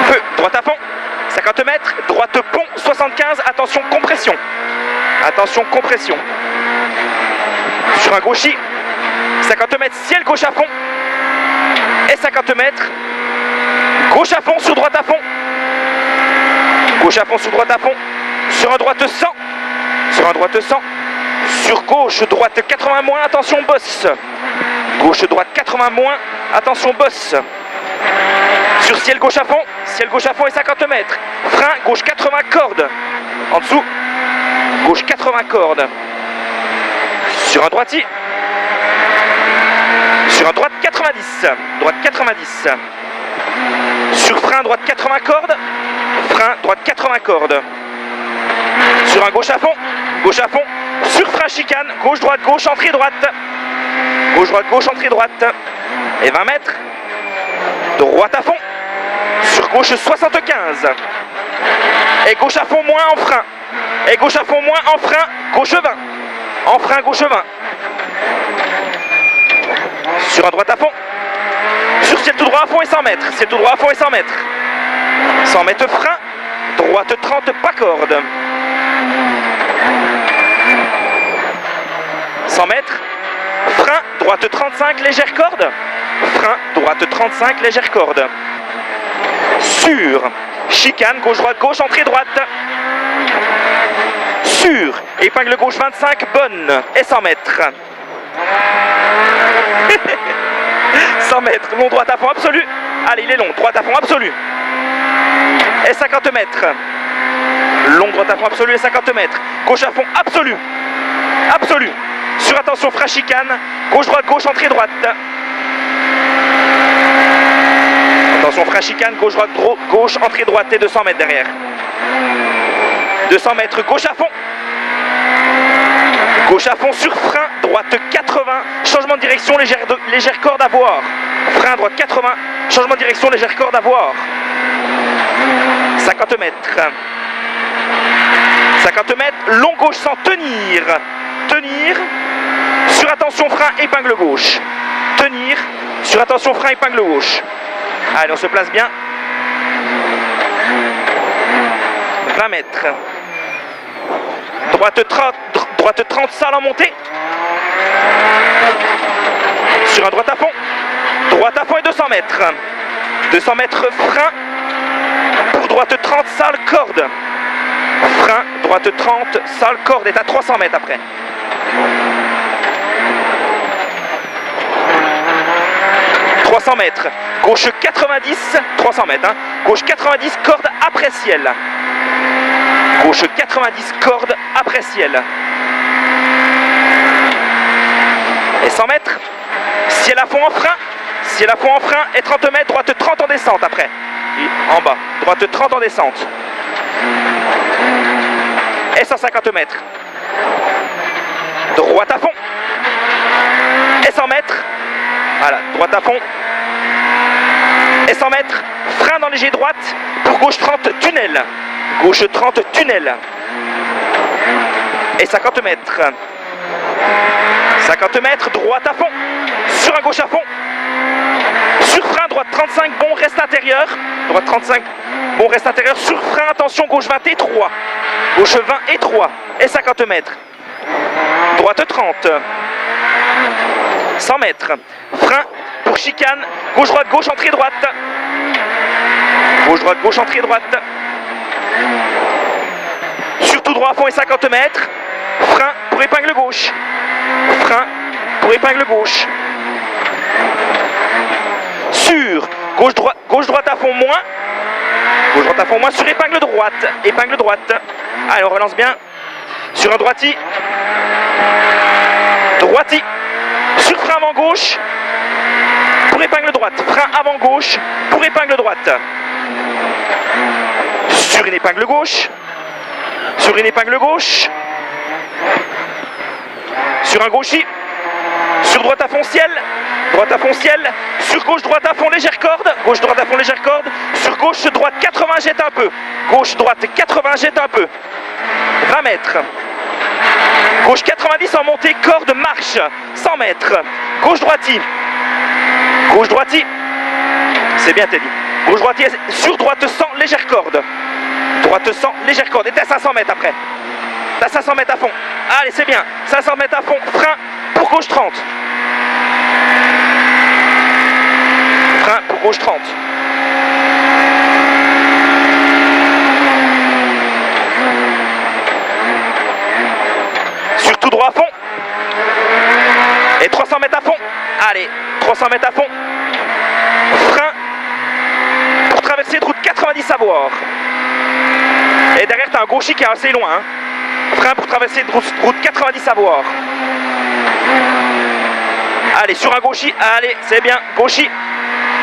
Feu, droite à fond, 50 mètres, droite pont, 75, attention compression. Attention compression. Sur un gauchis, 50 mètres, ciel gauche à fond. Et 50 mètres, gauche à fond, sur droite à fond. Gauche à fond, sur droite à fond. Sur un droite 100. Sur un droite 100. Sur gauche, droite 80 moins, attention bosse. Gauche, droite 80 moins, attention bosse. Sur ciel gauche à fond et 50 mètres. Frein, gauche 80 cordes. En dessous, gauche 80 cordes. Sur un droitier. Sur un droite 90. Droite 90. Sur frein, droite 80 cordes. Frein, droite 80 cordes. Sur un gauche à fond. Sur frein chicane, gauche, droite, entrée droite. Gauche, droite, entrée droite. Et 20 mètres. Droite à fond. Sur gauche 75. Et gauche à fond moins en frein. Et gauche à fond moins en frein, gauche 20. En frein, gauche 20. Sur un droite à fond. Sur ciel tout droit à fond et 100 mètres. Ciel tout droit à fond et 100 mètres. 100 mètres frein. Droite 30, pas corde. 100 mètres. Frein, droite 35, légère corde. Frein, droite 35, légère corde. Sur chicane, gauche, entrée droite. Sur épingle gauche 25, bonne. Et 100 mètres. 100 mètres, long droite à fond absolu. Allez, il est long, droite à fond absolu. Et 50 mètres. Long droite à fond absolu et 50 mètres. Gauche à fond absolu. Absolu. Sur attention, frein chicane. Gauche, entrée droite. Attention, frein chicane, gauche, entrée droite et 200 mètres derrière. 200 mètres, gauche à fond. Gauche à fond sur frein, droite 80. Changement de direction, légère corde à voir. Frein, droite 80. Changement de direction, légère corde à voir. 50 mètres. 50 mètres, long gauche sans tenir. Tenir. Sur attention, frein, épingle gauche. Tenir. Sur attention, frein, épingle gauche. Allez, on se place bien. 20 mètres. Droite 30, sale en montée. Sur un droite à fond. Droite à fond et 200 mètres. 200 mètres, frein. Pour droite 30, sale corde. Frein, droite 30, sale corde est à 300 mètres après. Mètres. Gauche 90, 300 mètres. Hein. Gauche 90, corde après ciel. Gauche 90, corde après ciel. Et 100 mètres. Ciel à fond en frein. Ciel à fond en frein et 30 mètres. Droite 30 en descente après. Et en bas. Droite 30 en descente. Et 150 mètres. Droite à fond. Et 100 mètres. Voilà, droite à fond. Et 100 mètres, frein dans léger droite, pour gauche 30, tunnel. Gauche 30, tunnel. Et 50 mètres. 50 mètres, droite à fond. Sur un gauche à fond. Sur frein, droite 35, bon, reste intérieur. Droite 35, bon, reste intérieur. Sur frein, attention, gauche 20 et 3. Gauche 20 et 3. Et 50 mètres. Droite 30. 100 mètres. Frein pour chicane. Gauche, entrée droite. Gauche, entrée droite. Sur tout droit à fond et 50 mètres. Frein pour épingle gauche. Frein pour épingle gauche. Sur gauche, droite à fond moins. Gauche, droite à fond moins. Sur épingle droite. Épingle droite. Allez, on relance bien. Sur un droitier. Droitier. Sur frein avant gauche. Pour épingle droite. Frein avant gauche. Pour épingle droite. Sur une épingle gauche. Sur une épingle gauche. Sur un gauchis. Sur droite à fond ciel. Droite à fond ciel. Sur gauche, droite à fond légère corde. Gauche, droite à fond légère corde. Sur gauche, droite 80, jette un peu. Gauche, droite 80, jette un peu. 20 mètres. Gauche 90 en montée, corde, marche. 100 mètres. Gauche, droitier. Gauche droitier. C'est bien Teddy. Gauche droitier sur droite sans légère corde. Droite sans légère corde. Et t'es à 500 mètres après. T'as 500 mètres à fond. Allez, c'est bien. 500 mètres à fond. Frein pour gauche 30. Frein pour gauche 30. Sur tout droit à fond. Et 300 mètres à fond. Allez, 300 mètres à fond. Frein pour traverser de route 90 à voir. Et derrière, tu as un gauchis qui est assez loin. Hein. Frein pour traverser de route 90 à voir. Allez, sur un gauchis. Allez, c'est bien. Gauchis.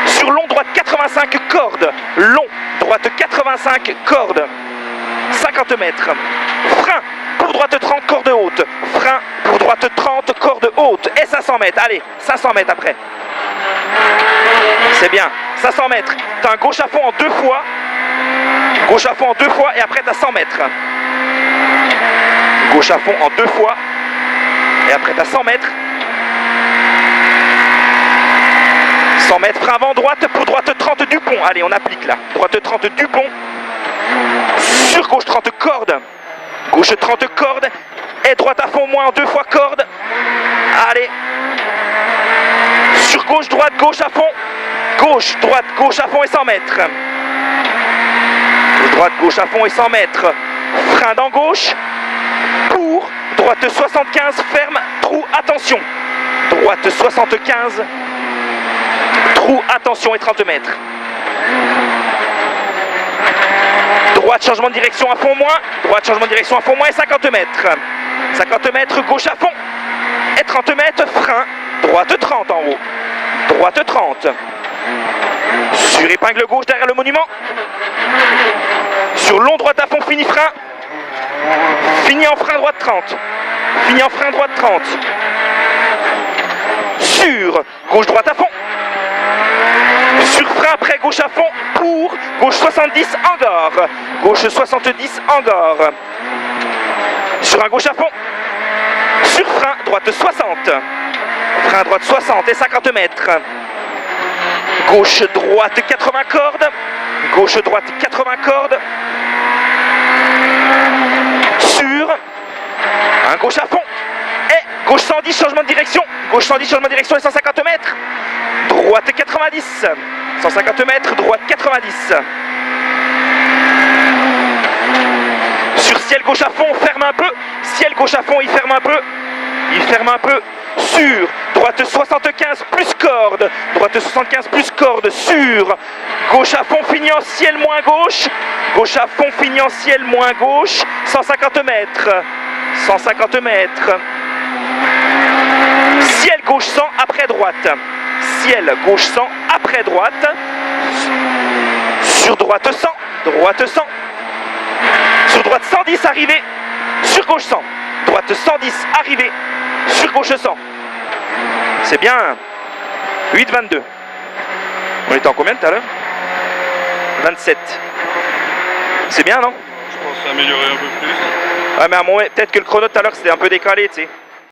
Sur long, droite 85 cordes. Long, droite 85 cordes. 50 mètres. Frein pour droite 30, corde haute. Frein pour droite 30, corde haute. Et 500 mètres. Allez, 500 mètres après. C'est bien. 500 mètres. Tu as un gauche à fond en 2 fois. Gauche à fond en 2 fois et après tu as 100 mètres. Gauche à fond en 2 fois et après tu as 100 mètres. 100 mètres, frein avant droite pour droite 30 du pont. Allez, on applique là. Droite 30 du pont. Sur gauche 30 cordes. Gauche 30 cordes. Et droite à fond moins en 2 fois corde. Allez. Sur gauche, droite, gauche à fond. Gauche, droite, gauche à fond et 100 mètres. Gauche, droite, gauche à fond et 100 mètres. Frein dans gauche. Pour droite 75, ferme, trou, attention. Droite 75. Trou, attention et 30 mètres. Droite, changement de direction à fond moins. Droite, changement de direction à fond moins et 50 mètres. 50 mètres, gauche à fond. Et 30 mètres, frein. Droite 30 en haut. Droite 30. Sur épingle gauche derrière le monument. Sur long droite à fond, fini frein. Fini en frein droite 30. Fini en frein droite 30. Sur gauche droite à fond. Sur frein après gauche à fond pour gauche 70 hangar. Gauche 70 hangar. Sur un gauche à fond. Sur frein droite 60. Frein droite 60 et 50 mètres. Gauche droite 80 cordes. Gauche droite 80 cordes. Sur un gauche à fond. Et gauche 110 changement de direction. Gauche 110 changement de direction et 150 mètres. Droite 90. 150 mètres, droite 90. Sur ciel gauche à fond, on ferme un peu. Ciel gauche à fond, il ferme un peu. Il ferme un peu. Sur droite 75 plus corde. Droite 75 plus corde. Sur gauche à fond, fini en ciel moins gauche. Gauche à fond, fini en ciel moins gauche. 150 mètres. 150 mètres. Ciel gauche 100 après droite. Ciel gauche 100 après droite. Sur droite 100. Droite 100. Sur droite 110 arrivé. Sur gauche 100. Droite 110 arrivé. Sur gauche 100. C'est bien. 8,22. On était en combien tout à l'heure? 27. C'est bien, non? Je pense améliorer un peu plus. Ouais, mais à un moment, peut-être que le chrono tout à l'heure c'était un peu décalé, tu sais.